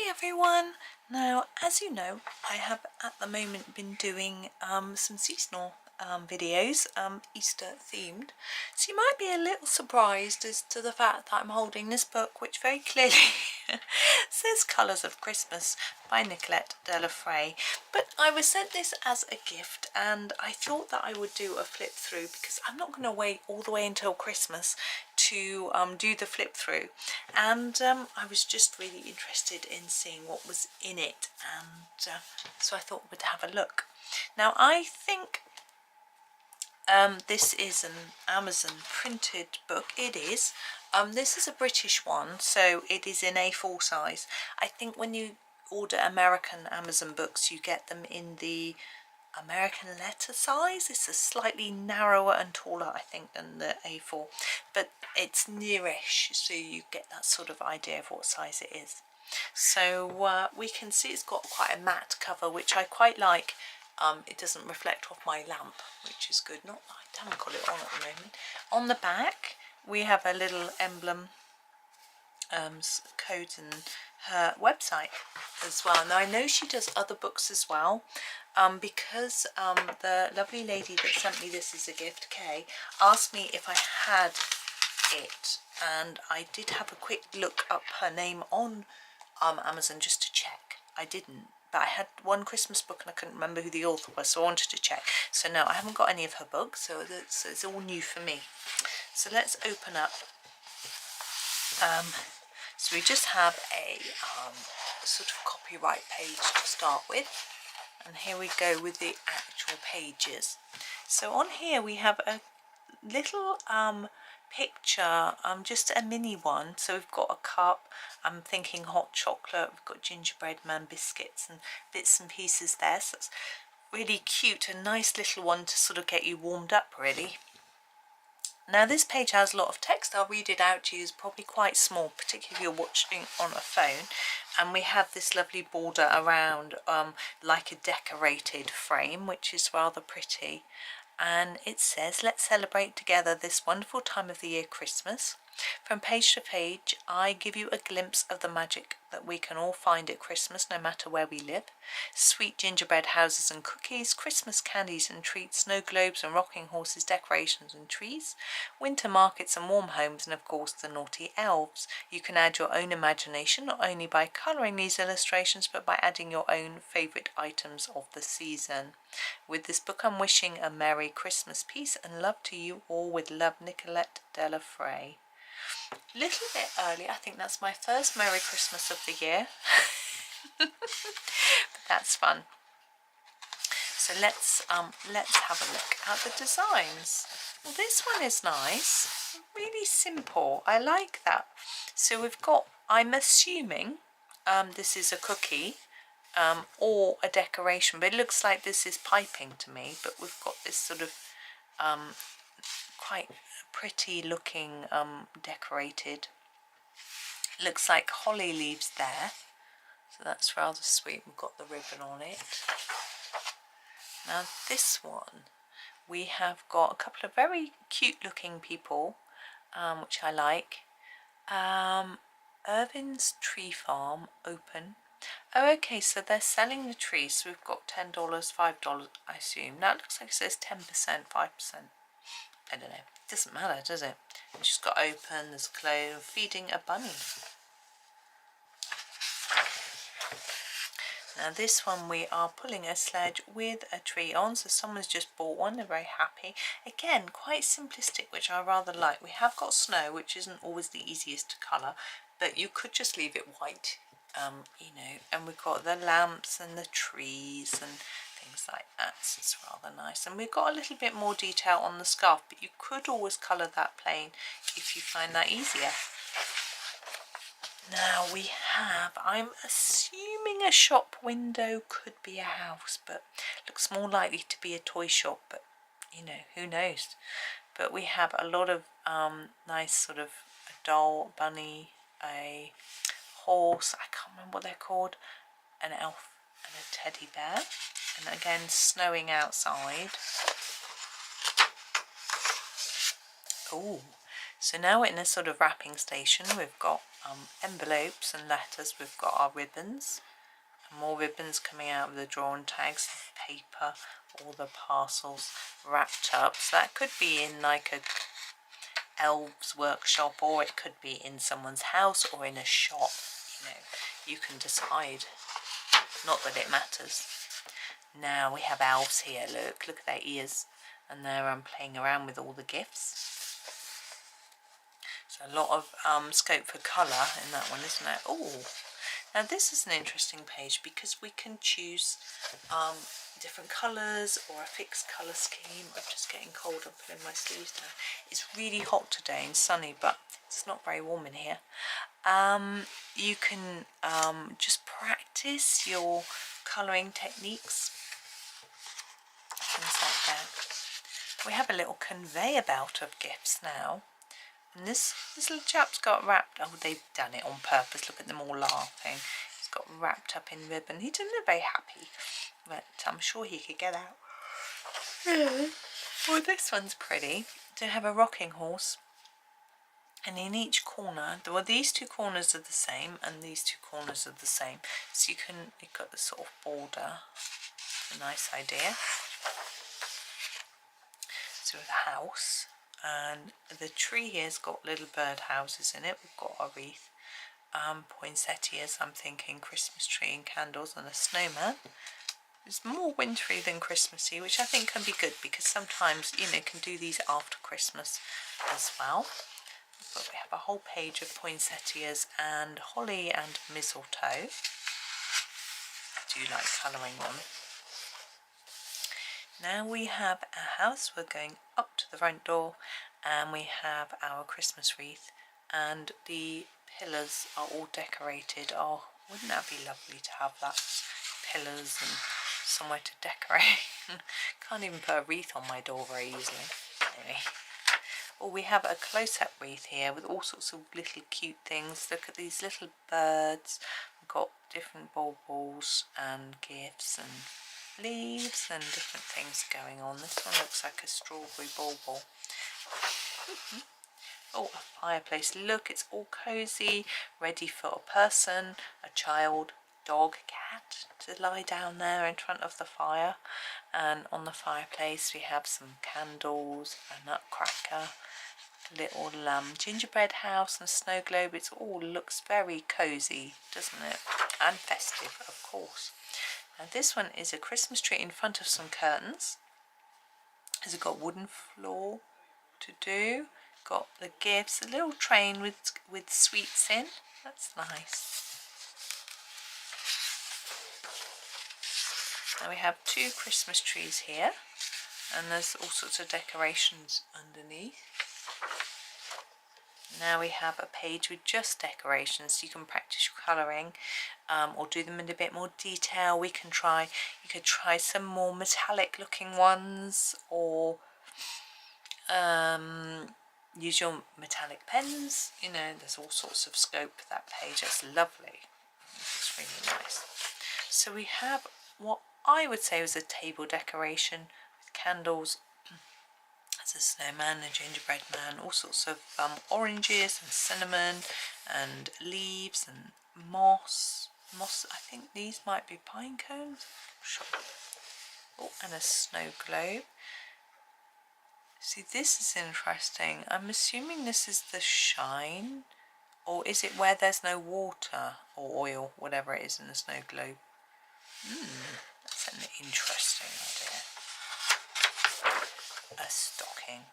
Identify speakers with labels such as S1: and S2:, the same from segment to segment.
S1: everyone. Now, as you know, I have at the moment been doing some seasonal videos, Easter themed, so you might be a little surprised as to the fact that I'm holding this book, which very clearly says Colours of Christmas by Nikolett Delafraye, but I was sent this as a gift and I thought that I would do a flip through because I'm not going to wait all the way until Christmas to do the flip through, and I was just really interested in seeing what was in it, and so I thought we'd have a look. Now I think this is an Amazon printed book. It is. This is a British one, so it is in A4 size. I think when you order American Amazon books you get them in the American letter size. It's a slightly narrower and taller, I think, than the A4, but it's nearish, so you get that sort of idea of what size it is. So we can see it's got quite a matte cover, which I quite like. It doesn't reflect off my lamp, which is good. Not that I haven't got it on at the moment. On the back we have a little emblem, code, and her website as well. Now I know she does other books as well, because the lovely lady that sent me this as a gift, Kay, asked me if I had it, and I did have a quick look up her name on Amazon just to check. I didn't, but I had one Christmas book and I couldn't remember who the author was, so I wanted to check. So no, I haven't got any of her books, so it's all new for me. So let's open up. So we just have a sort of copyright page to start with, and here we go with the actual pages. So on here we have a little picture, just a mini one. So we've got a cup, I'm thinking hot chocolate, we've got gingerbread man biscuits and bits and pieces there, so it's really cute, a nice little one to sort of get you warmed up really. Now this page has a lot of text. I'll read it out to you. It's probably quite small, particularly if you're watching on a phone. And we have this lovely border around like a decorated frame, which is rather pretty. And it says, let's celebrate together this wonderful time of the year, Christmas. From page to page, I give you a glimpse of the magic that we can all find at Christmas, no matter where we live. Sweet gingerbread houses and cookies, Christmas candies and treats, snow globes and rocking horses, decorations and trees, winter markets and warm homes, and of course the naughty elves. You can add your own imagination, not only by colouring these illustrations, but by adding your own favourite items of the season. With this book I'm wishing a Merry Christmas, peace and love to you all. With love, Nikolett Delafraye. Little bit early, I think that's my first Merry Christmas of the year. But that's fun. So let's have a look at the designs. Well, this one is nice, really simple. I like that. So we've got, I'm assuming this is a cookie or a decoration, but it looks like this is piping to me. But we've got this sort of quite pretty looking decorated, looks like holly leaves there, so that's rather sweet. We've got the ribbon on it. Now this one we have got a couple of very cute looking people, which I like. Irvin's Tree Farm open. Oh, okay, so they're selling the trees, so we've got $10, $5, I assume. Now it looks like it says 10%, 5%. I don't know. It doesn't matter, does it? It's just got open, there's a clove, feeding a bunny. Now this one we are pulling a sledge with a tree on, so someone's just bought one, they're very happy. Again, quite simplistic, which I rather like. We have got snow, which isn't always the easiest to colour, but you could just leave it white, you know, and we've got the lamps and the trees and things like that, so it's rather nice. And we've got a little bit more detail on the scarf, but you could always colour that plain if you find that easier. Now we have, I'm assuming a shop window, could be a house, but looks more likely to be a toy shop, but you know, who knows. But we have a lot of nice sort of a doll, bunny, a horse, I can't remember what they're called, an elf and a teddy bear. And again, snowing outside. Oh, so now we're in a sort of wrapping station. We've got envelopes and letters. We've got our ribbons, and more ribbons coming out of the drawn tags, paper, all the parcels wrapped up. So that could be in like a elves workshop, or it could be in someone's house or in a shop. You can decide, not that it matters. Now we have elves here. Look at their ears, and they're playing around with all the gifts. So a lot of scope for colour in that one, isn't it? Oh, now this is an interesting page because we can choose different colours or a fixed colour scheme. I'm just getting cold. I'm putting my sleeves down. It's really hot today and sunny, but it's not very warm in here. You can just practice your colouring techniques, things like that. We have a little conveyor belt of gifts now, and this little chap's got wrapped. Oh, they've done it on purpose. Look at them all laughing. He's got wrapped up in ribbon. He doesn't look very happy, but I'm sure he could get out. Well, this one's pretty. They have a rocking horse, and in each corner, well, these two corners are the same, and these two corners are the same. So you've got the sort of border. It's a nice idea. So the house, and the tree here's got little bird houses in it. We've got a wreath, poinsettias. I'm thinking Christmas tree and candles, and a snowman. It's more wintry than Christmassy, which I think can be good because sometimes can do these after Christmas as well. But we have a whole page of poinsettias and holly and mistletoe. I do like colouring them. Now we have a house. We're going up to the front door, and we have our Christmas wreath, and the pillars are all decorated. Oh, wouldn't that be lovely to have that? Pillars and somewhere to decorate. Can't even put a wreath on my door very easily. Anyway. Well, we have a close-up wreath here with all sorts of little cute things. Look at these little birds. We've got different baubles and gifts and leaves and different things going on. This one looks like a strawberry bauble. Oh, a fireplace. Look, it's all cosy, ready for a person, a child, dog, cat to lie down there in front of the fire. And on the fireplace we have some candles, a nutcracker, a little gingerbread house and snow globe. It all looks very cosy, doesn't it? And festive, of course. Now this one is a Christmas tree in front of some curtains. Has it got wooden floor to do? Got the gifts, a little train with sweets in. That's nice. Now we have two Christmas trees here, and there's all sorts of decorations underneath. Now we have a page with just decorations. You can practice your colouring, or do them in a bit more detail. You could try some more metallic looking ones, or use your metallic pens. There's all sorts of scope for that page. That's lovely. It's really nice. So we have what I would say was a table decoration with candles. There's a snowman, a gingerbread man, all sorts of oranges and cinnamon and leaves and moss. I think these might be pine cones. Sure. Oh, and a snow globe. See, this is interesting. I'm assuming this is the shine, or is it where there's no water or oil, whatever it is in the snow globe? That's an interesting idea. A stocking.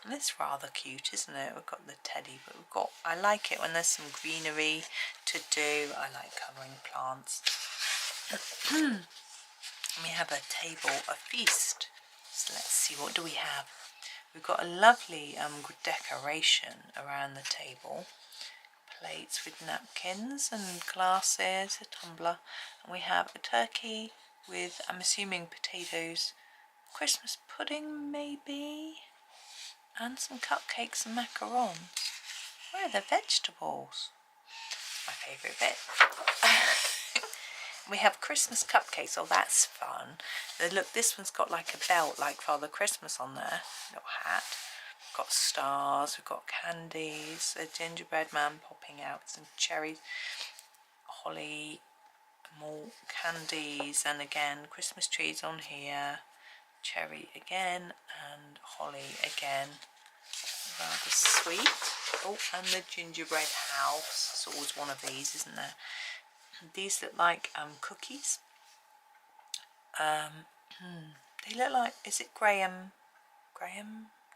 S1: And it's rather cute, isn't it? We've got the teddy, but I like it when there's some greenery to do. I like colouring plants. We have a table, a feast. So let's see, what do we have? We've got a lovely decoration around the table. Plates with napkins and glasses, a tumbler. And we have a turkey with, I'm assuming, potatoes, Christmas pudding maybe, and some cupcakes and macarons. Where are the vegetables? My favourite bit. We have Christmas cupcakes. Oh, that's fun. Look, this one's got like a belt like Father Christmas on there. Little hat. We've got stars, we've got candies, a gingerbread man popping out, some cherries, holly, more candies, and again Christmas trees on here, cherry again, and holly again. Rather sweet. Oh, and the gingerbread house. It's always one of these, isn't there? These look like cookies. They look like, is it Graham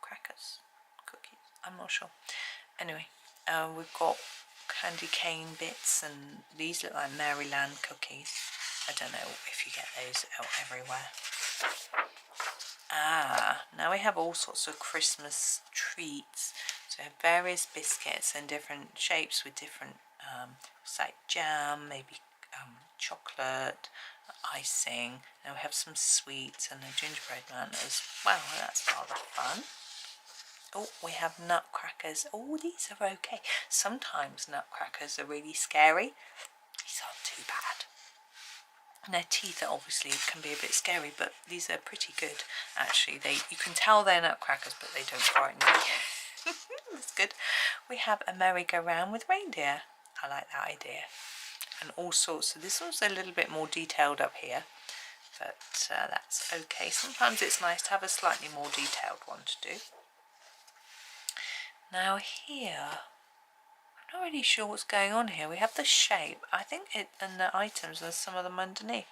S1: crackers? Cookies? I'm not sure. Anyway, we've got candy cane bits, and these look like Maryland cookies. I don't know if you get those out everywhere. Now we have all sorts of Christmas treats. So we have various biscuits in different shapes with different, like jam, maybe chocolate, icing. Now we have some sweets and a gingerbread man as well. That's rather fun. Oh, we have nutcrackers. Oh, these are okay. Sometimes nutcrackers are really scary. These aren't too bad. And their teeth are obviously can be a bit scary, but these are pretty good actually. You can tell they're nutcrackers, but they don't frighten you. That's good. We have a merry-go-round with reindeer. I like that idea. And all sorts. So this one's a little bit more detailed up here, but that's okay. Sometimes it's nice to have a slightly more detailed one to do. Now here, I'm not really sure what's going on here. We have the shape. I think it and the items, there's some of them underneath.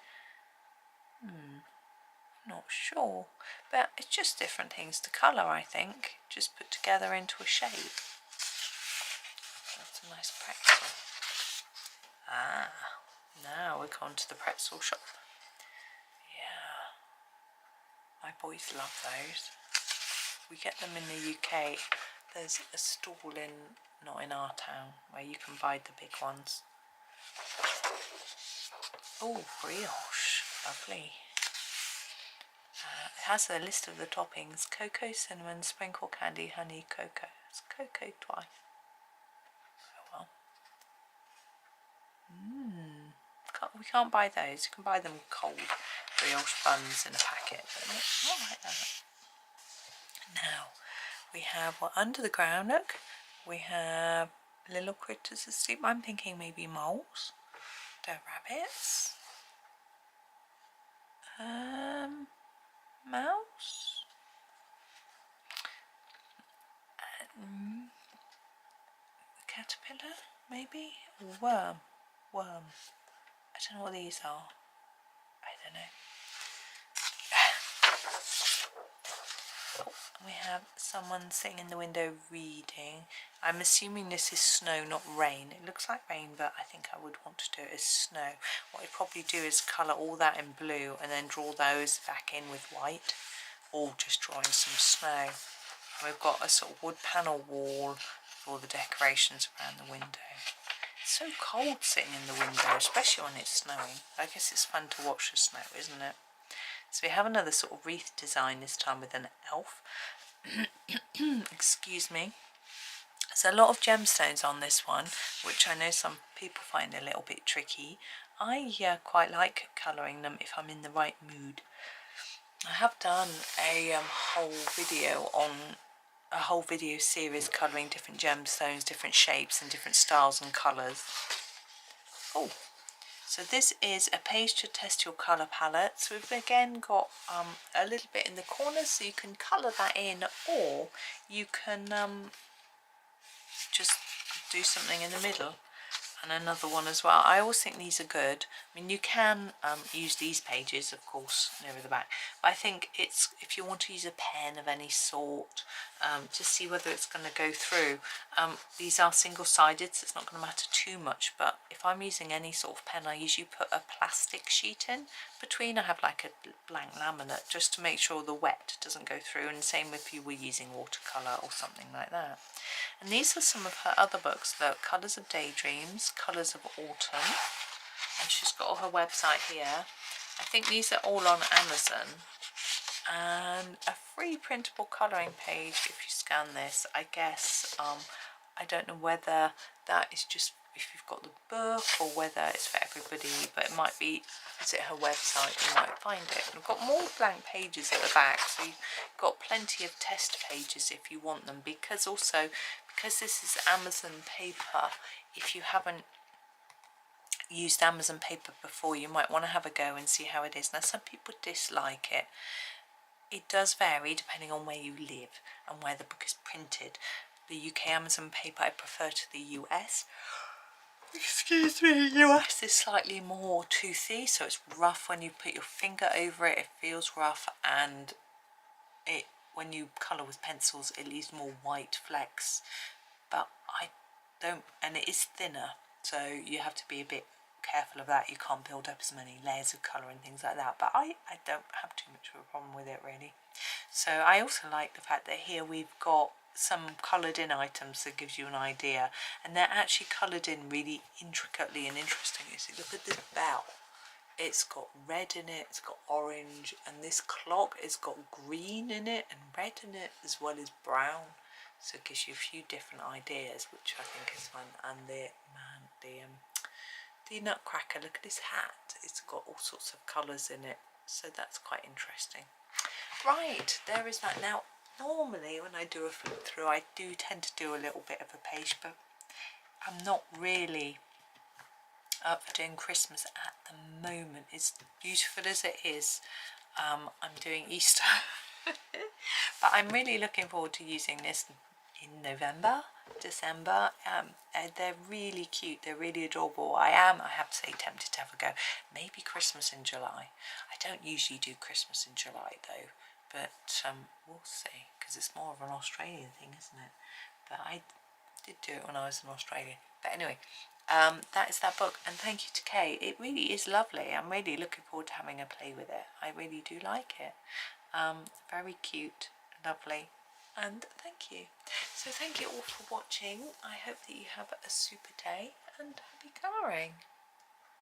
S1: Not sure, but it's just different things to colour, I think, just put together into a shape. That's a nice pretzel. Now we're gone to the pretzel shop. Yeah, my boys love those. We get them in the UK. There's a stall not in our town, where you can buy the big ones. Oh, brioche, lovely. It has a list of the toppings: cocoa, cinnamon, sprinkle candy, honey, cocoa. It's cocoa twice. Oh well. We can't buy those. You can buy them cold, brioche buns in a packet, but not like that. Now we have under the ground. Look, we have little critters asleep. I'm thinking maybe moles. They're rabbits. Mouse. Caterpillar, maybe? Worm. I don't know what these are. I don't know. We have someone sitting in the window reading. I'm assuming this is snow, not rain. It looks like rain, but I think I would want to do it as snow. What I'd probably do is colour all that in blue and then draw those back in with white, or just drawing some snow. And we've got a sort of wood panel wall with all the decorations around the window. It's so cold sitting in the window, especially when it's snowing. I guess it's fun to watch the snow, isn't it? So we have another sort of wreath design, this time with an elf. Excuse me. There's a lot of gemstones on this one, which I know some people find a little bit tricky. I quite like colouring them if I'm in the right mood. I have done a whole video series colouring different gemstones, different shapes and different styles and colours. Oh, so this is a page to test your colour palette. So we've again got a little bit in the corner, so you can colour that in, or you can just do something in the middle. And another one as well. I always think these are good. I mean, you can use these pages, of course, nearer the back. But I think it's, if you want to use a pen of any sort to see whether it's going to go through. These are single-sided, so it's not going to matter too much. But if I'm using any sort of pen, I usually put a plastic sheet in between. I have like a blank laminate just to make sure the wet doesn't go through. And same if you were using watercolour or something like that. And these are some of her other books, though. Colours of Daydreams, Colours of Autumn. And she's got all her website here. I think these are all on Amazon. And a free printable colouring page if you scan this. I guess, I don't know whether that is just if you've got the book or whether it's for everybody, but it might be, visit her website, you might find it. And I've got more blank pages at the back, so you've got plenty of test pages if you want them, because this is Amazon paper, if you haven't used Amazon paper before, you might want to have a go and see how it is. Now, some people dislike it. It does vary depending on where you live and where the book is printed. The UK Amazon paper I prefer to the US. Excuse me, US is slightly more toothy, so it's rough when you put your finger over it. It feels rough, and when you colour with pencils, it leaves more white flecks. But I don't, and it is thinner, so you have to be a bit careful of that. You can't build up as many layers of colour and things like that, but I don't have too much of a problem with it really. So I also like the fact that here we've got some coloured in items that gives you an idea, and they're actually coloured in really intricately and interestingly. So look at this bell, it's got red in it, it's got orange, and this clock has got green in it and red in it as well as brown. So it gives you a few different ideas, which I think is fun. And the Nutcracker, look at his hat, it's got all sorts of colours in it, so that's quite interesting. Right, there is that. Now, normally when I do a flip through, I do tend to do a little bit of a page, but I'm not really up for doing Christmas at the moment. As beautiful as it is, I'm doing Easter. But I'm really looking forward to using this in November, December. They're really cute, they're really adorable. I have to say, tempted to have a go. Maybe Christmas in July. I don't usually do Christmas in July though, but we'll see, because it's more of an Australian thing, isn't it? But I did do it when I was in Australia. But anyway, that is that book, and thank you to Kay. It really is lovely. I'm really looking forward to having a play with it. I really do like it. Very cute, lovely, and thank you. So thank you all for watching. I hope that you have a super day, and happy colouring.